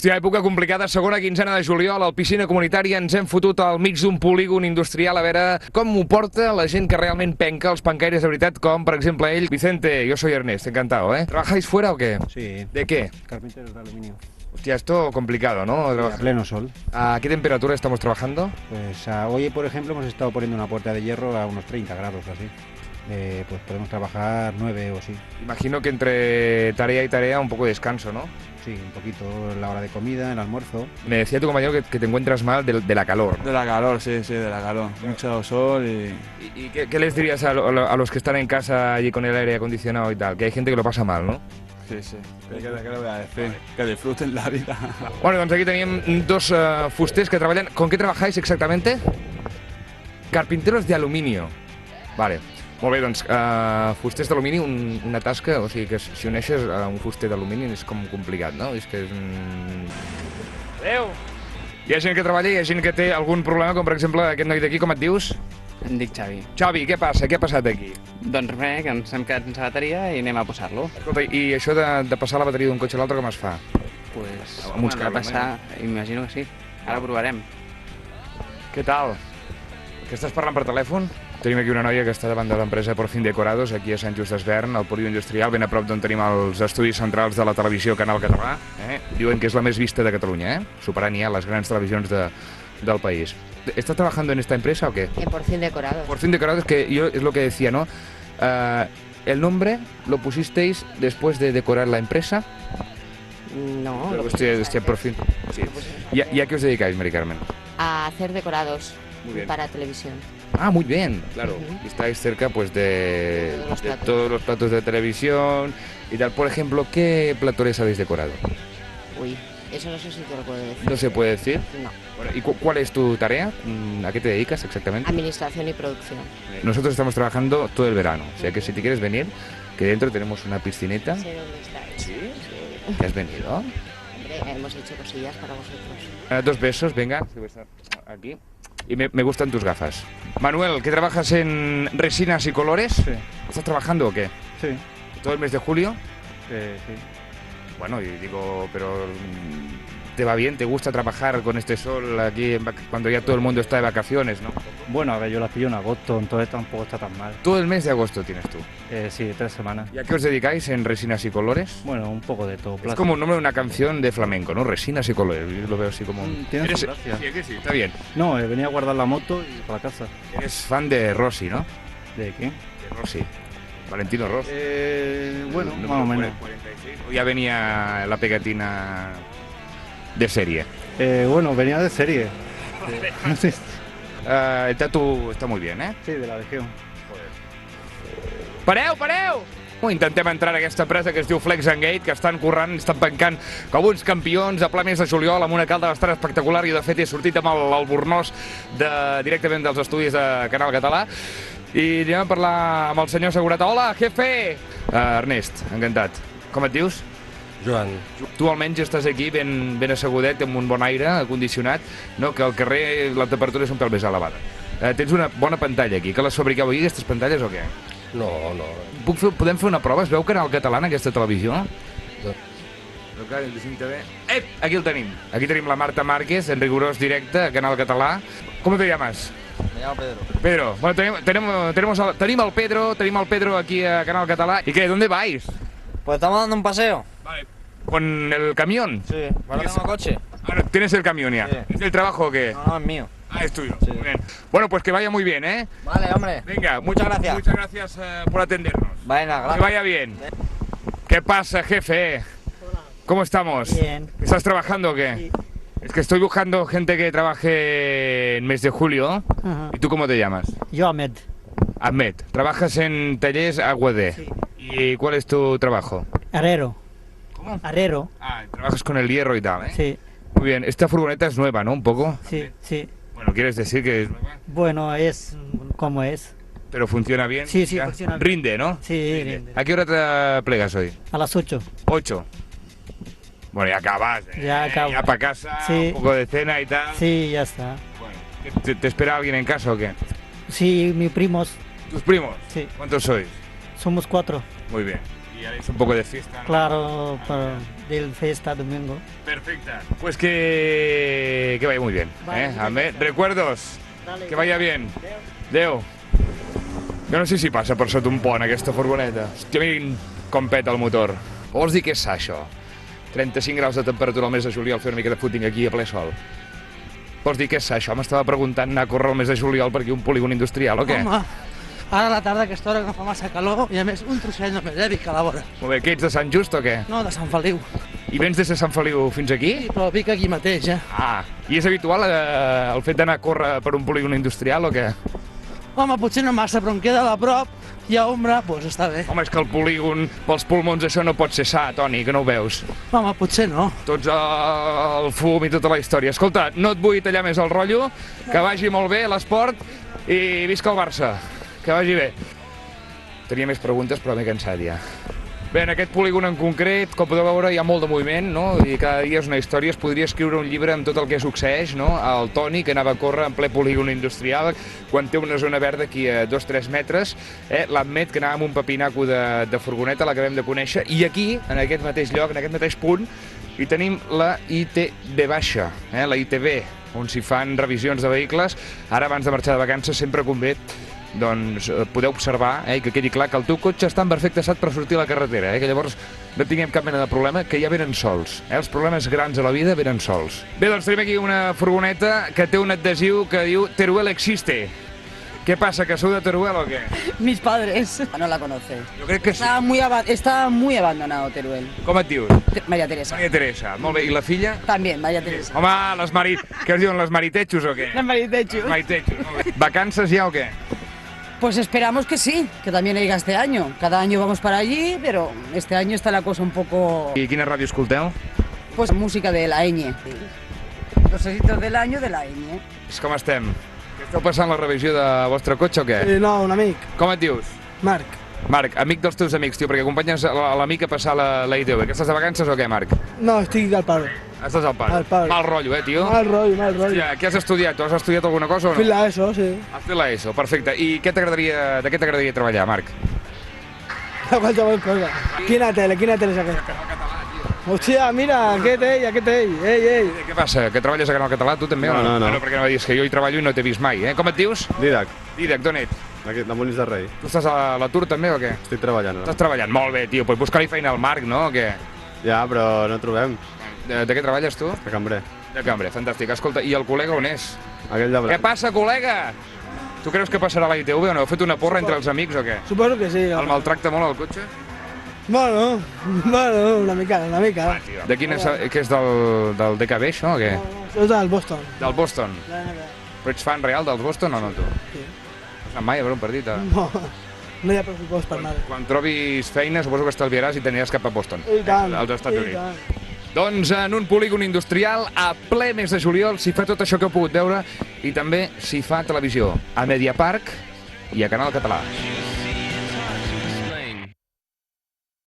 Hòstia, època complicada, segona quinzena de juliol, al piscina comunitària ens hem fotut al mig d'un polígon industrial a veure com ho porta la gent que realment penca, els pencaires de veritat, com per exemple ell. Vicente, yo soy Ernest, encantado, ¿eh? ¿Trabajáis fuera o qué? Sí. ¿De qué? Carpinteros de aluminio. Hostia, esto complicado, ¿no? A pleno sol. ¿A qué temperatura estamos trabajando? Pues hoy, por ejemplo, hemos estado poniendo una puerta de hierro a unos 30 grados así. Pues podemos trabajar 9 o sí. Imagino que entre tarea y tarea un poco de descanso, ¿no? Sí, un poquito en la hora de comida, el almuerzo. Me decía tu compañero que te encuentras mal de la calor. De la calor, sí, de la calor. Mucho sol y... ¿Y qué les dirías a los que están en casa allí con el aire acondicionado y tal? Que hay gente que lo pasa mal, ¿no? Sí, sí. ¿Qué le voy a decir? Que disfruten la vida. Bueno, doncs aquí teníem dos fusters que treballen. ¿Con qué trabajáis exactamente? Carpinteros de aluminio. Vale. Molt bé, doncs, fusters d'alumini, una tasca, o sigui que si uneixes un fuster d'alumini és com complicat, no? És que és un... Adéu! Hi ha gent que treballa i hi ha gent que té algun problema, com per exemple aquest noi d'aquí, com et dius? Em dic Xavi. Xavi, què passa? Què ha passat aquí? Doncs res, que ens hem quedat sense bateria i anem a posar-lo. Escolta, i això de passar la bateria d'un cotxe a l'altre com es fa? Pues, Amb uns cables, passar, imagino que sí. Ara ho provarem. Què tal? Que estàs parlant per telèfon? Tenim aquí una noia que està davant de l'empresa Por Fin Decorados, aquí a Sant Just Desvern, al polígon industrial, ben a prop d'on tenim els estudis centrals de la televisió Canal Català. Diuen que és la més vista de Catalunya, superant ja les grans televisions del país. ¿Estás trabajando en esta empresa o qué? En Por Fin Decorados. Por Fin Decorados, que yo es lo que decía, ¿no? ¿El nombre lo pusisteis después de decorar la empresa? No. Pero lo hostia, por fin. Sí. ¿Y a qué os dedicáis, Mari Carmen? A hacer decorados Muy bien. para televisión. Ah, muy bien, claro. Ujú. Y estáis cerca pues de Todos los platos. todos los platos de televisión y tal. Por ejemplo, ¿qué platores habéis decorado? Uy, eso no sé si te lo puedo decir. ¿No se puede decir? No. Bueno, ¿y cuál es tu tarea? ¿A qué te dedicas exactamente? Administración y producción. Nosotros estamos trabajando todo el verano, o sea que si te quieres venir, que dentro tenemos una piscineta. Sé dónde estáis. Sí. ¿Qué has venido? Hombre, hemos hecho cosillas para vosotros. 2 besos, venga. Aquí. Y me gustan tus gafas. Manuel, ¿que trabajas en resinas y colores? Sí. ¿Estás trabajando o qué? Sí. ¿Todo el mes de julio? Sí. Bueno, y digo, pero ¿te va bien? ¿Te gusta trabajar con este sol aquí cuando ya todo el mundo está de vacaciones, no? Bueno, a ver, yo las pillo en agosto, entonces tampoco está tan mal. Todo el mes de agosto tienes tú. Sí, 3 semanas. ¿Y a qué os dedicáis en resinas y colores? Bueno, un poco de todo. Es como un nombre de una canción de flamenco, ¿no? Resinas y colores. Yo lo veo así como... Tiene Eres- su gracia. Sí, que sí, está bien. No, venía a guardar la moto y para casa. Eres fan de Rossi, ¿no? ¿De qué? De Rossi. Valentino Rossi. Bueno, No, más o menos. 46. O ya venía la pegatina de serie. Bueno, venía de serie. Sí, El tatu està molt bé, eh? sí, de la Legión. Pareu! Intentem entrar a aquesta empresa que es diu Flex and Gate, que estan currant, estan pencant com uns campions a ple mes de juliol amb una calda bastant espectacular i de fet he sortit amb l'albornoz directament dels estudis de Canal Català i anem a parlar amb el senyor Segurata. Hola, jefe! Ernest, encantat. Com et dius? Joan, Tu almenys estàs aquí ben assegudet, amb un bon aire acondicionat, no? Que al carrer la temperatura és un pèl més elevada. Tens una bona pantalla aquí, que les fabriqueu aquí, aquestes pantalles, o què? no. Podem fer una prova? Es veu Canal Català en aquesta televisió? No. Però clar, el Decim TV... Aquí el tenim. Aquí tenim la Marta Márquez, en rigorós directe, a Canal Català. ¿Cómo te llamas? Me llamo Pedro. Pedro. Bueno, tenim al Pedro aquí a Canal Català. ¿Y qué? ¿Dónde vais? Pues estamos dando un paseo. Vale. ¿Con el camión? Sí. Ahora tengo coche. Ahora, ¿tienes el camión ya? Sí. ¿Es del trabajo o qué? No, es mío. Ah, es tuyo. Sí. Muy bien. Bueno, pues que vaya muy bien, ¿eh? Vale, hombre. Venga, Muchas gracias. Muchas gracias por atendernos. Venga, Que gracias. vaya bien. ¿Qué pasa, jefe? ¿Cómo estamos? Bien. ¿Estás trabajando o qué? Sí. Es que estoy buscando gente que trabaje en mes de julio. Ajá. ¿Y tú cómo te llamas? Yo, Ahmed. Ahmed. Trabajas en Tallers Aguadé. Sí. ¿Y cuál es tu trabajo? Herrero. ¿Cómo? Herrero. Ah, trabajas con el hierro y tal, ¿eh? Sí, Muy bien. Esta furgoneta es nueva, ¿no? Un poco. sí. Bueno, ¿quieres decir que es nueva? Bueno, es como es. Pero funciona bien. Sí, sí, ¿Ya? funciona bien. Rinde, ¿no? Sí, rinde. ¿A qué hora te plegas hoy? A las 8. 8. Bueno, ya acabas, ¿eh? Ya acabo. Ya para casa, Sí. un poco de cena y tal. Sí, ya está. Bueno, ¿te espera alguien en casa o qué? Sí, mis primos. ¿Tus primos? Sí. ¿Cuántos sois? Somos 4. Muy bien. Y haréis un poco de fiesta, ¿no? Claro, del fiesta domingo. Perfecto. Pues que vaya muy bien. Recuerdos. Dale. Que vaya bien. Adéu. Jo no sé si passa per sota un pont, aquesta furgoneta. Hòstia, mirin com peta el motor. Vols dir què és això? 35 graus de temperatura al mes de juliol, fer una mica de footing aquí a ple sol. Vols dir què és això? M'estava preguntant anar a córrer el mes de juliol per aquí un polígon industrial, o què? Home, ara a la tarda, a aquesta hora que no fa massa calor, i a més un trosset només, dic a la vora. Molt bé, que ets de Sant Just o què? No, de Sant Feliu. I vens des de Sant Feliu fins aquí? Sí, però vic aquí mateix, Ah, i és habitual el fet d'anar a córrer per un polígon industrial o què? Home, potser no massa, però em queda a prop, hi ha ombra, doncs està bé. Home, és que el polígon, pels pulmons, això no pot ser sa, Toni, que no ho veus. Home, potser no. Tots el fum i tota la història. Escolta, no et vull tallar més el rotllo, que vagi molt bé l'esport i visca el Barça. Que vagi bé. Tenia més preguntes, però m'he cansat ja. Bé, en aquest polígon en concret, com podeu veure, hi ha molt de moviment, no? I cada dia és una història. Es podria escriure un llibre amb tot el que succeeix, no? El Toni, que anava a córrer en ple polígon industrial, quan té una zona verda aquí a 2-3 metres, l'Ahmed, que anava amb un papinaco de furgoneta, l'acabem de conèixer, i aquí, en aquest mateix lloc, en aquest mateix punt, hi tenim la ITB baixa, la ITB, on s'hi fan revisions de vehicles. Ara, abans de marxar de vacances, sempre convé doncs podeu observar i que quedi clar que el teu cotxe està en perfecte estat per sortir a la carretera, que llavors no tinguem cap mena de problema, que ja venen sols. Els problemes grans a la vida venen sols. Bé, doncs tenim aquí una furgoneta que té un adhesiu que diu Teruel existe. ¿Qué pasa, que sou de Teruel o qué? Mis padres. No la conoce. Jo crec que sí. Está muy abandonado Teruel. Com et dius? María Teresa. Maria Teresa. Molt bé. I la filla? También, María Teresa. Home, les què es diuen, les maritechos o què? Las Maritechos. Maritechos, molt bé. Vacances ja o què? Pues esperamos que sí, que también haya este año. Cada año vamos para allí, pero este año está la cosa un poco... I quina ràdio escolteu? Pues música de la ñ. Los éxitos del año de la ñ. Com estem? Que esteu passant la revisió de vostre cotxe o què? No, un amic. Com et dius? Marc. Marc, amic dels teus amics, tio, perquè acompanyes l'amic a passar la ITV. Que estàs de vacances o què, Marc? No, estic al paro. Estàs al paro. Al paro. Mal rotllo, tio? Mal rotllo, mal rotllo. Hòstia, què has estudiat? Tu has estudiat alguna cosa o no? Fil l'ESO, sí. Has fet l'ESO, perfecte. I de què t'agradaria treballar, Marc? De qualsevol cosa. Quina tele és aquesta? Hòstia, mira, aquest ell, ei. Què passa, que treballes a Canal Català, tu també? No. No, perquè no dius que jo hi treballo i no t'he vist mai, Com et dius? Didac, Didac, d'on ets? aquí, de Molins de Rei. Tu estàs a l'atur també o què? Estic treballant. Estàs treballant, molt bé, tio, pues busca-li feina al Marc, no, o què? Ja, però no trobem. De què treballes tu? De cambrer. De cambrer, fantàstic. Escolta, i el col·lega on és? Aquell de Què blanc. passa, col·lega? Tu creus que passarà a la ITV o no? Heu fet una porra entre els amics o què? Suposo que sí. El maltracta molt el cotxe? Bueno, una mica. De quin és, que és del DKB, això, o què? És del Boston. Del Boston. Però ets fan real dels Boston o no, tu? Sí. No has anat mai a veure un partit? No hi ha pressupost per anar. Quan trobis feina, suposo que estalviaràs i t'aniràs cap a Boston, I tant. als Estats Units. Doncs en un polígon industrial, a ple mes de juliol, s'hi fa tot això que heu pogut veure i també s'hi fa televisió, a Mediapark i a Canal Català.